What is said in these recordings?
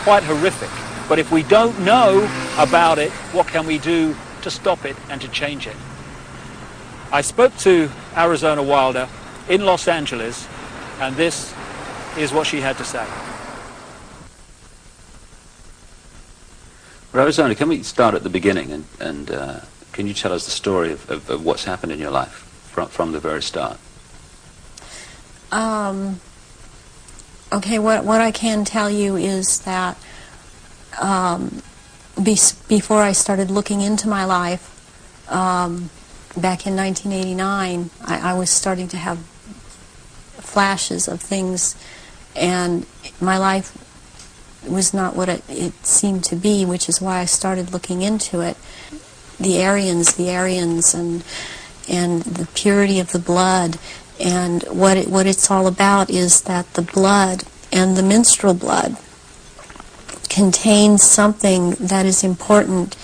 quite horrific. But if we don't know about it, what can we do to stop it and to change it? I spoke to Arizona Wilder in Los Angeles, and this is what she had to say. Well, Arizona, can we start at the beginning, and can you tell us the story of what's happened in your life from the very start? Okay, what I can tell you is that before I started looking into my life, back in 1989, I was starting to have flashes of things, and my life was not what it seemed to be, which is why I started looking into it. The Aryans, and the purity of the blood, and what it's all about is that the blood and the menstrual blood contains something that is important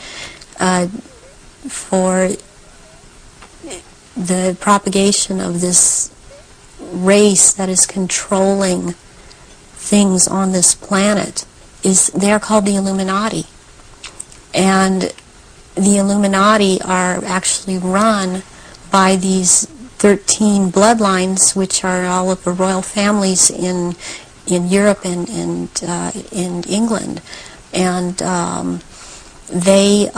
for the propagation of this race that is controlling things on this planet. They're called the Illuminati, and the Illuminati are actually run by these 13 bloodlines, which are all of the royal families in Europe and in England, and they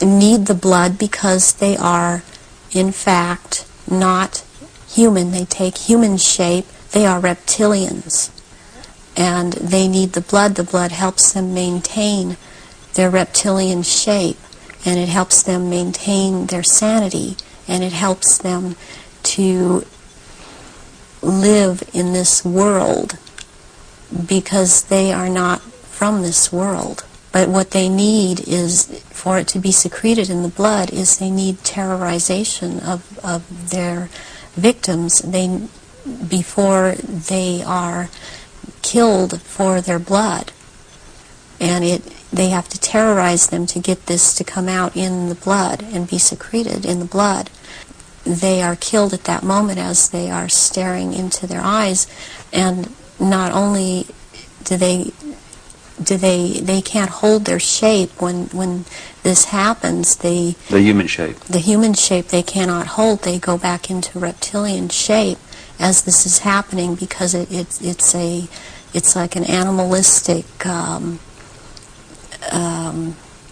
need the blood because they are, in fact, not human. They take human shape. They are reptilians, and they need the blood. The blood helps them maintain their reptilian shape, and it helps them maintain their sanity, and it helps them to live in this world because they are not from this world. But what they need is, for it to be secreted in the blood, is they need terrorization of their victims before they are killed for their blood. And they have to terrorize them to get this to come out in the blood and be secreted in the blood. They are killed at that moment as they are staring into their eyes, and not only do they can't hold their shape when this happens. The human shape. The human shape they cannot hold. They go back into reptilian shape as this is happening, because it's like an animalistic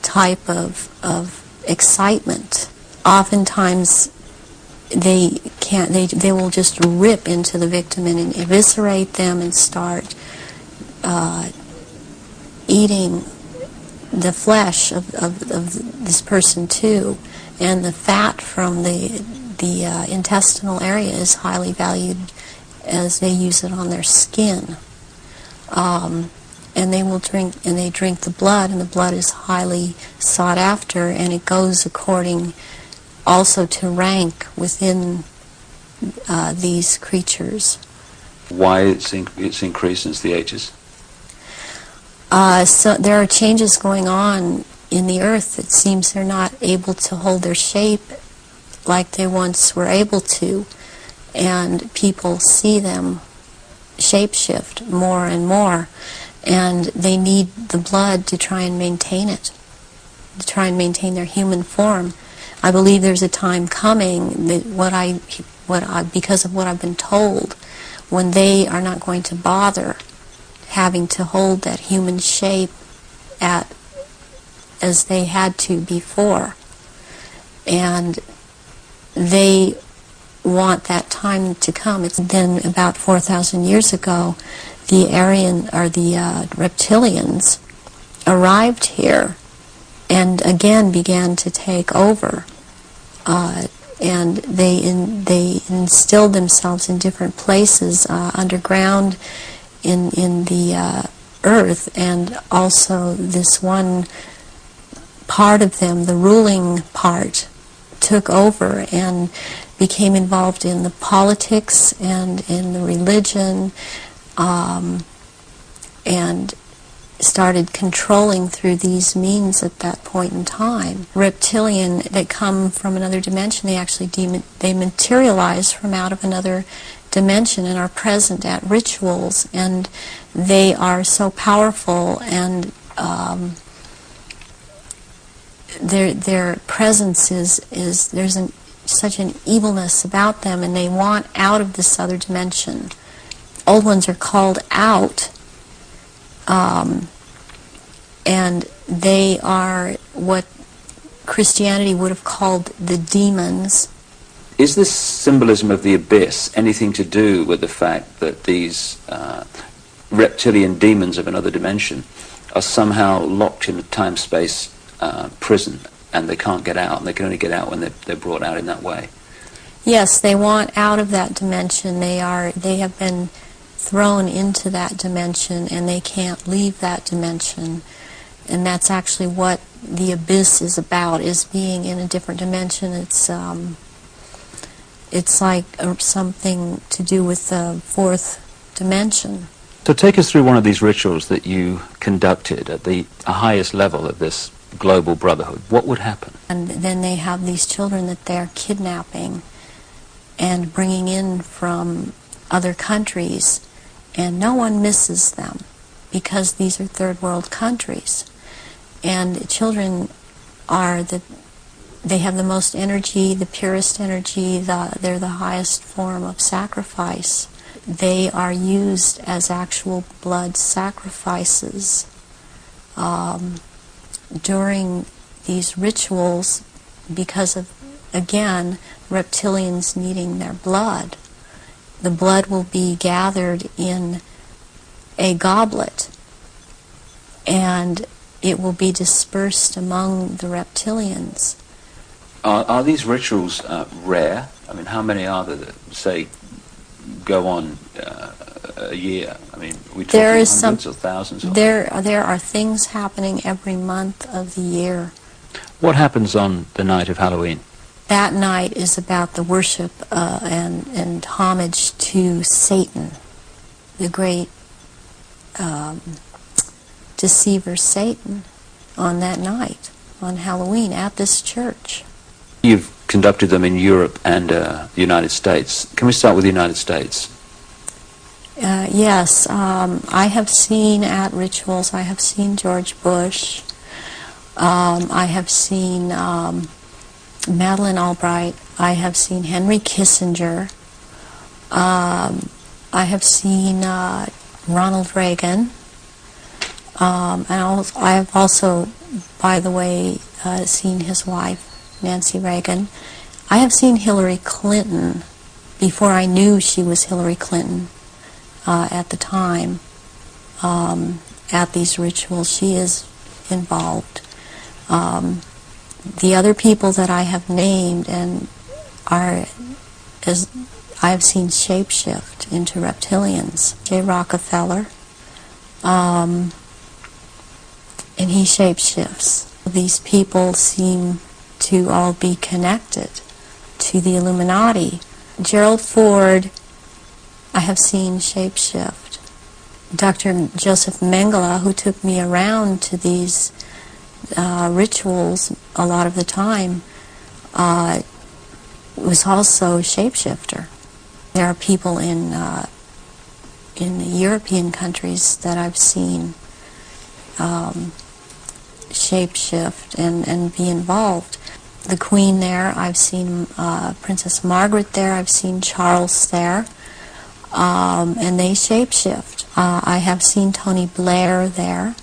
type of excitement. Oftentimes they will just rip into the victim and eviscerate them and start eating the flesh of this person too, and the fat from the intestinal area is highly valued, as they use it on their skin. And they will drink the blood, and the blood is highly sought after, and it goes according also to rank within these creatures. Why it's increased since the ages? So there are changes going on in the earth. It seems they're not able to hold their shape like they once were able to, and people see them shapeshift more and more, and they need the blood to try and maintain it, to try and maintain their human form. I believe there's a time coming that because of what I've been told, when they are not going to bother having to hold that human shape as they had to before, and they want that time to come. It's then about 4,000 years ago, the Aryan or the Reptilians arrived here and again began to take over, and they instilled themselves in different places underground in the earth, and also this one part of them, the ruling part, took over and became involved in the politics and in the religion, and started controlling through these means at that point in time. Reptilian that come from another dimension, they actually they materialize from out of another dimension and are present at rituals, and they are so powerful, and their presence is there's such an evilness about them, and they want out of this other dimension. Old ones are called out, and they are what Christianity would have called the demons. Is this symbolism of the abyss anything to do with the fact that these reptilian demons of another dimension are somehow locked in a time-space prison, and they can't get out, and they can only get out when they're brought out in that way? Yes, they want out of that dimension. They have been thrown into that dimension, and they can't leave that dimension. And that's actually what the abyss is about, is being in a different dimension. It's like something to do with the fourth dimension. So take us through one of these rituals that you conducted at the highest level of this global brotherhood. What would happen? And then they have these children that they're kidnapping and bringing in from other countries, and no one misses them because these are third world countries. And children they have the most energy, the purest energy, they're the highest form of sacrifice. They are used as actual blood sacrifices during these rituals because of, again, reptilians needing their blood. The blood will be gathered in a goblet, and it will be dispersed among the reptilians. Are these rituals rare? I mean, how many are there that, say, go on a year? I mean, we talking hundreds or thousands? There are things happening every month of the year. What happens on the night of Halloween? That night is about the worship and homage to Satan, the great deceiver Satan, on that night, on Halloween, at this church. You've conducted them in Europe and the United States. Can we start with the United States? Yes, I have seen at rituals, I have seen George Bush, I have seen Madeleine Albright, I have seen Henry Kissinger, I have seen Ronald Reagan, and I have also, by the way, seen his wife, Nancy Reagan. I have seen Hillary Clinton before I knew she was Hillary Clinton at the time. At these rituals, she is involved. The other people that I have named and I have seen shapeshift into reptilians. J. Rockefeller, and he shapeshifts. These people seem to all be connected to the Illuminati. Gerald Ford, I have seen shapeshift. Dr. Joseph Mengele, who took me around to these rituals a lot of the time, was also a shapeshifter. There are people in the European countries that I've seen shapeshift and be involved. The Queen there, I've seen Princess Margaret there, I've seen Charles there, and they shapeshift. I have seen Tony Blair there,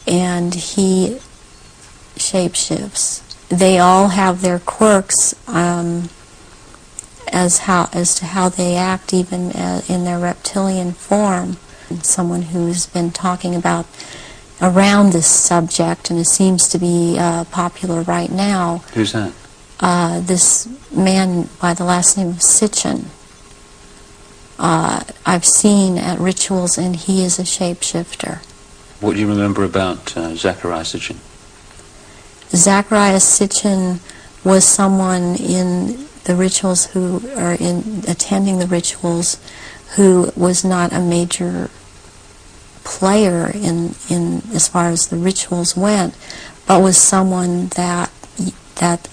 and he shapeshifts. They all have their quirks as to how they act, even in their reptilian form. Someone who's been talking about around this subject, and it seems to be popular right now. Who's that? This man by the last name of Sitchin. I've seen at rituals, and he is a shapeshifter. What do you remember about Zachariah Sitchin? Zachariah Sitchin was someone in the rituals attending the rituals who was not a major player in as far as the rituals went, but was someone that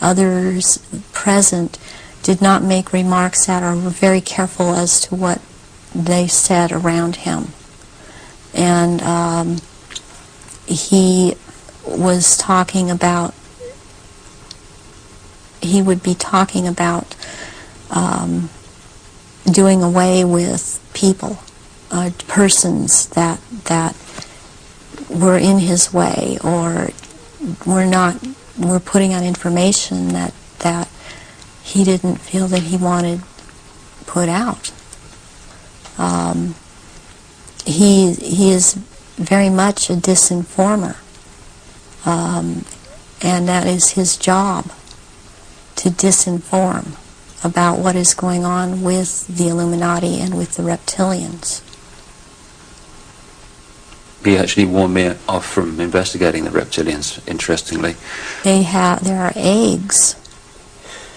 others present did not make remarks at or were very careful as to what they said around him. And he was talking about, he would be talking about doing away with people, persons that were in his way or were putting out information that he didn't feel that he wanted put out. He is very much a disinformer, and that is his job, to disinform about what is going on with the Illuminati and with the reptilians. He actually warned me off from investigating the reptilians, interestingly. There are eggs.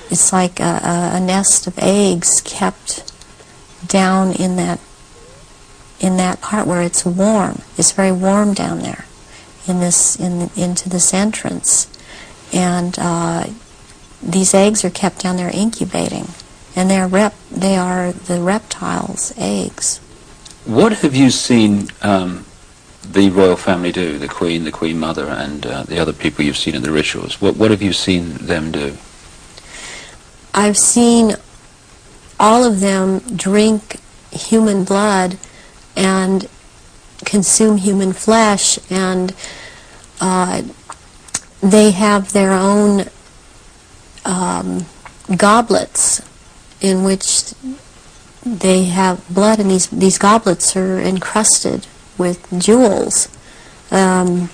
It's like a nest of eggs kept down in that part where it's warm. It's very warm down there into this entrance. And these eggs are kept down there incubating. And they are the reptiles' eggs. What have you seen the royal family do, the Queen Mother, and the other people you've seen in the rituals? What have you seen them do? I've seen all of them drink human blood and consume human flesh, and they have their own goblets in which they have blood, and these goblets are encrusted with jewels, and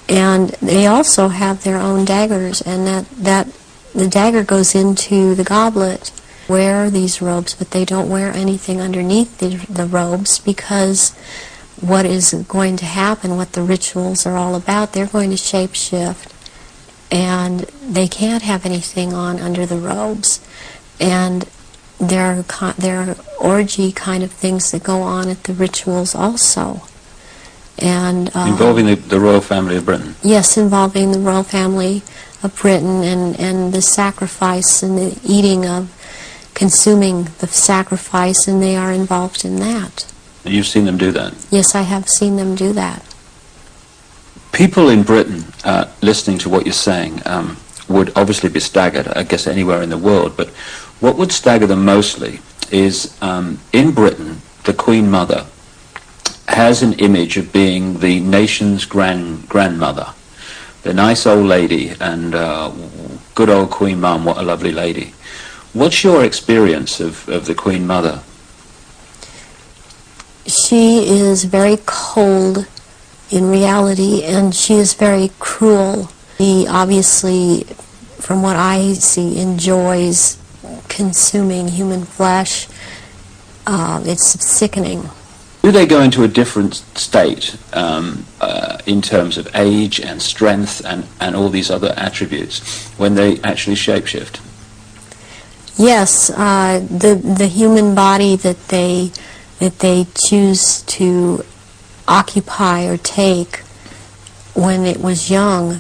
they also have their own daggers, and that the dagger goes into the goblet. Wear these robes, but they don't wear anything underneath the robes, because what is going to happen, what the rituals are all about, they're going to shapeshift, and they can't have anything on under the robes. And there are orgy kind of things that go on at the rituals also. And involving the royal family of Britain? Yes, involving the royal family of Britain, and the sacrifice and the eating of, consuming the sacrifice, and they are involved in that. You've seen them do that? Yes, I have seen them do that. People in Britain, listening to what you're saying, would obviously be staggered, I guess anywhere in the world, but what would stagger them mostly is, in Britain, the Queen Mother has an image of being the nation's grandmother. The nice old lady, and good old Queen Mum, what a lovely lady. What's your experience of the Queen Mother? She is very cold in reality, and she is very cruel. She obviously, from what I see, enjoys consuming human flesh. It's sickening. Do they go into a different state in terms of age and strength and all these other attributes when they actually shapeshift? Yes, the human body that they choose to occupy or take when it was young,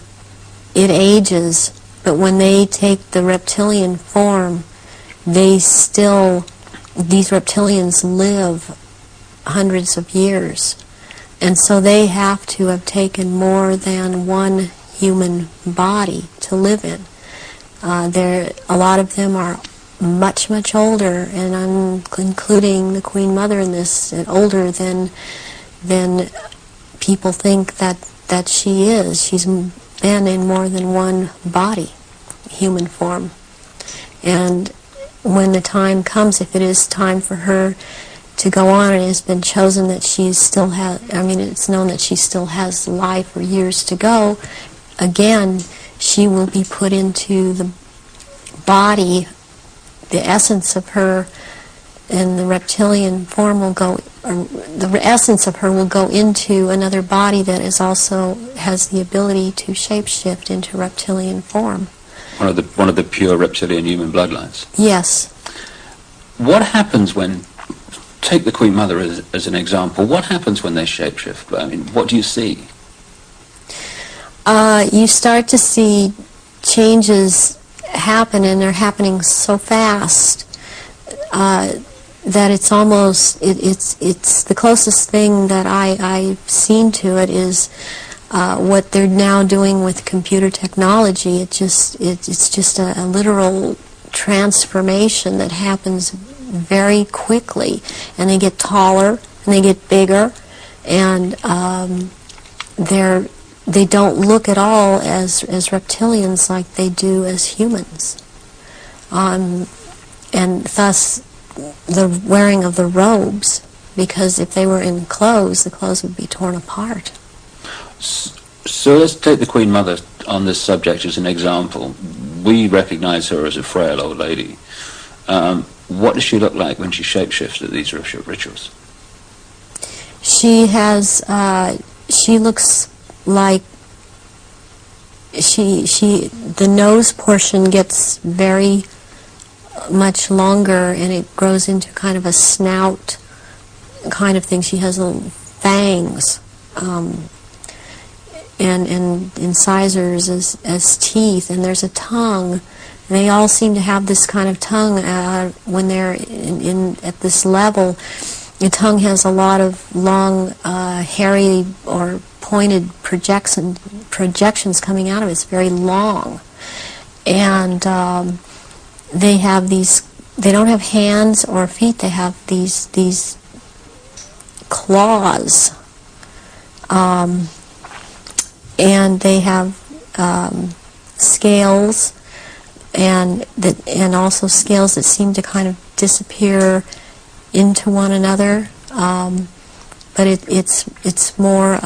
it ages, but when they take the reptilian form, these reptilians live hundreds of years, and so they have to have taken more than one human body to live in. A lot of them are much, much older, and I'm including the Queen Mother in this, older than people think that she is. She's been in more than one body, human form. And when the time comes, if it is time for her to go on, and it has been chosen that she still has, it's known that she still has life or years to go, again, she will be put into the body, the essence of her, and the reptilian form will go, or the essence of her will go into another body that is also has the ability to shapeshift into reptilian form. One of the pure reptilian human bloodlines. Yes. What happens when, take the Queen Mother as an example, what happens when they shapeshift? What do you see? You start to see changes happen, and they're happening so fast that it's almost it's the closest thing that I've seen to it is what they're now doing with computer technology. It's just a literal transformation that happens very quickly, and they get taller and they get bigger, and they don't look at all as reptilians like they do as humans, and thus the wearing of the robes, because if they were in clothes, the clothes would be torn apart. So let's take the Queen Mother on this subject as an example. We recognize her as a frail old lady. What does she look like when she shapeshifts at these rituals? She has, she looks like the nose portion gets very much longer, and it grows into kind of a snout kind of thing. She has little fangs and incisors as teeth, and there's a tongue. And they all seem to have this kind of tongue when they're at this level. The tongue has a lot of long, hairy or pointed projections coming out of it. It's very long. And they have these, they don't have hands or feet, they have these claws. And they have scales, and also scales that seem to kind of disappear into one another, but it's more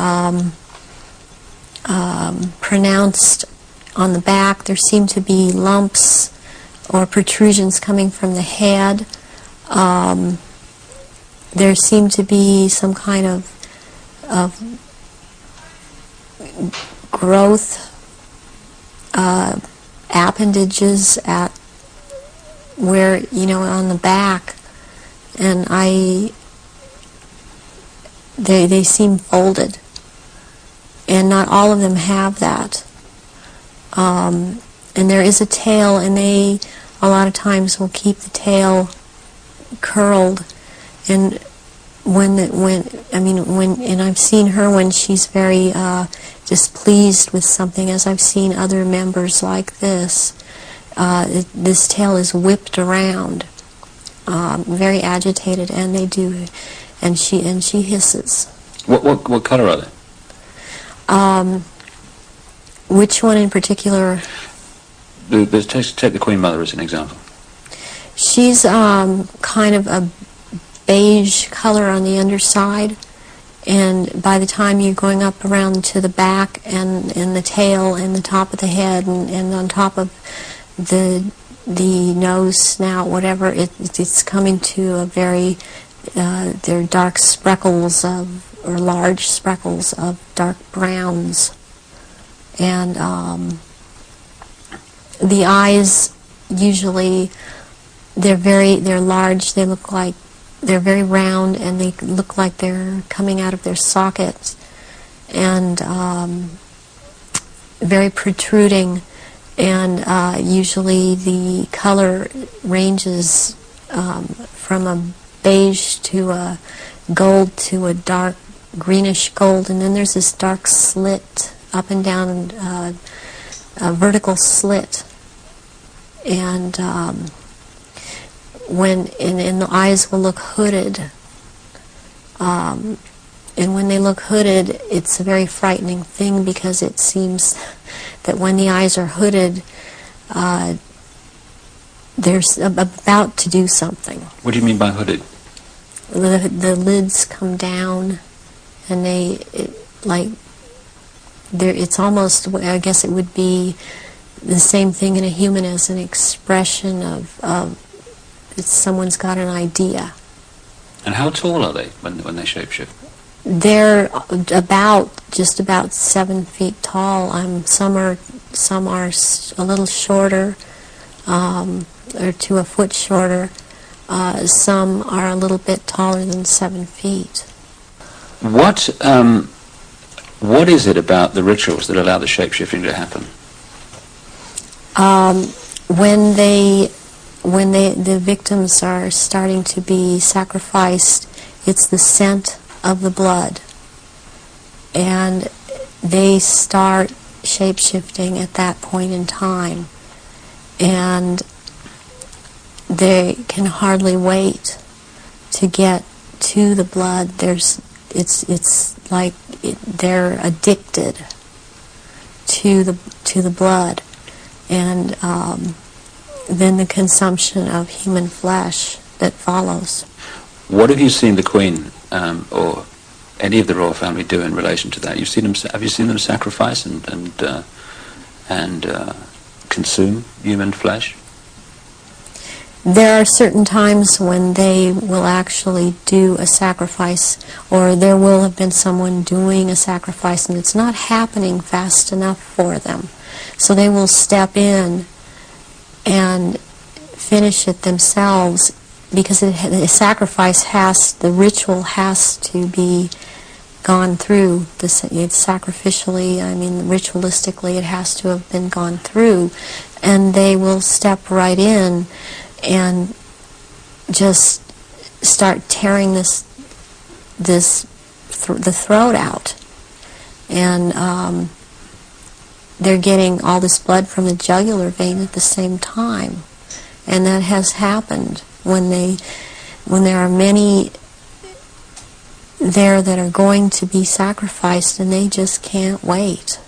pronounced on the back. There seem to be lumps or protrusions coming from the head. There seem to be some kind of growth appendages at where, on the back, and they seem folded, and not all of them have that. And there is a tail, and they a lot of times will keep the tail curled, and and I've seen her when she's very displeased with something, as I've seen other members like this. This tail is whipped around, very agitated, and they do, and she hisses. What color are they? Which one in particular? Let's take the Queen Mother as an example. She's kind of a beige color on the underside, and by the time you're going up around to the back and the tail and the top of the head and on top of the nose, snout, whatever, it's coming to a very they're dark speckles or large speckles of dark browns, and the eyes usually they're large. They look like they're very round, and they look like they're coming out of their sockets, and very protruding, and usually the color ranges from a beige to a gold to a dark greenish gold, and then there's this dark slit up and down, a vertical slit, and and the eyes will look hooded, and when they look hooded, it's a very frightening thing, because it seems that when the eyes are hooded, they're about to do something. What do you mean by hooded? The lids come down, and it's almost, I guess it would be the same thing in a human as an expression of someone's got an idea. And how tall are they when they shapeshift? They're just about 7 feet tall. Some are a little shorter, or to a foot shorter. Some are a little bit taller than 7 feet. What is it about the rituals that allow the shapeshifting to happen? when the victims are starting to be sacrificed, it's the scent of the blood, and they start shape-shifting at that point in time, and they can hardly wait to get to the blood. It's like they're addicted to the blood, and then the consumption of human flesh that follows. What have you seen the Queen or any of the royal family do in relation to that? Have you seen them sacrifice and consume human flesh? There are certain times when they will actually do a sacrifice, or there will have been someone doing a sacrifice, and it's not happening fast enough for them. So they will step in and finish it themselves, because the sacrifice the ritual has to be gone through. It's sacrificially, ritualistically, it has to have been gone through, and they will step right in and just start tearing the throat out, and they're getting all this blood from the jugular vein at the same time, and that has happened when there are many there that are going to be sacrificed, and they just can't wait,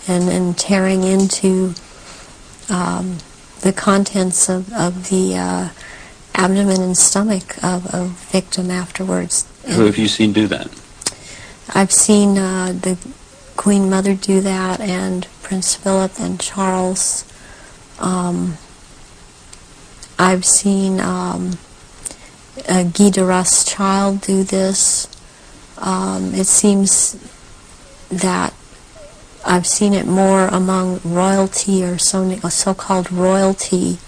and tearing into the contents of the abdomen and stomach of a victim afterwards. Who have you seen do that? I've seen the Queen Mother do that, and Prince Philip and Charles. I've seen Guy de Rothschild do this. It seems that I've seen it more among royalty, or so-called royalty,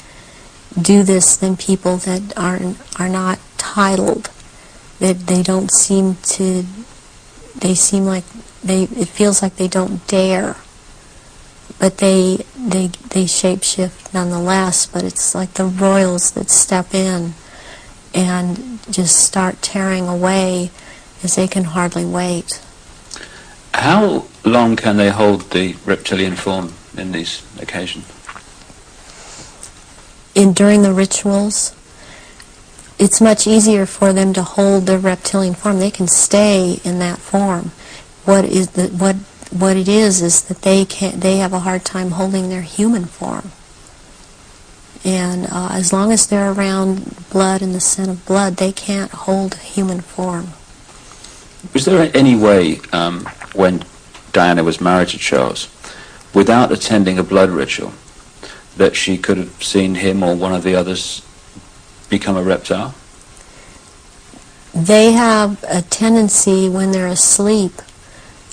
do this than people that are not titled. That they don't seem to. They seem like it feels like they don't dare, but they shape-shift nonetheless. But it's like the royals that step in and just start tearing away, as they can hardly wait. How long can they hold the reptilian form in these occasions? During the rituals, it's much easier for them to hold their reptilian form. They can stay in that form. What it is that they have a hard time holding their human form. And as long as they're around blood and the scent of blood, they can't hold human form. Was there any way, when Diana was married to Charles, without attending a blood ritual, that she could have seen him or one of the others become a reptile? They have a tendency when they're asleep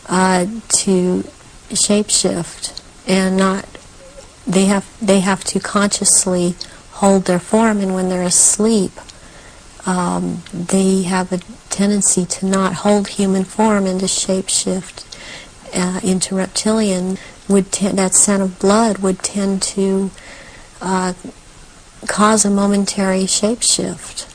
to shapeshift, and they have to consciously hold their form, and when they're asleep, they have a tendency to not hold human form and to shapeshift into reptilian. That scent of blood would tend to cause a momentary shapeshift.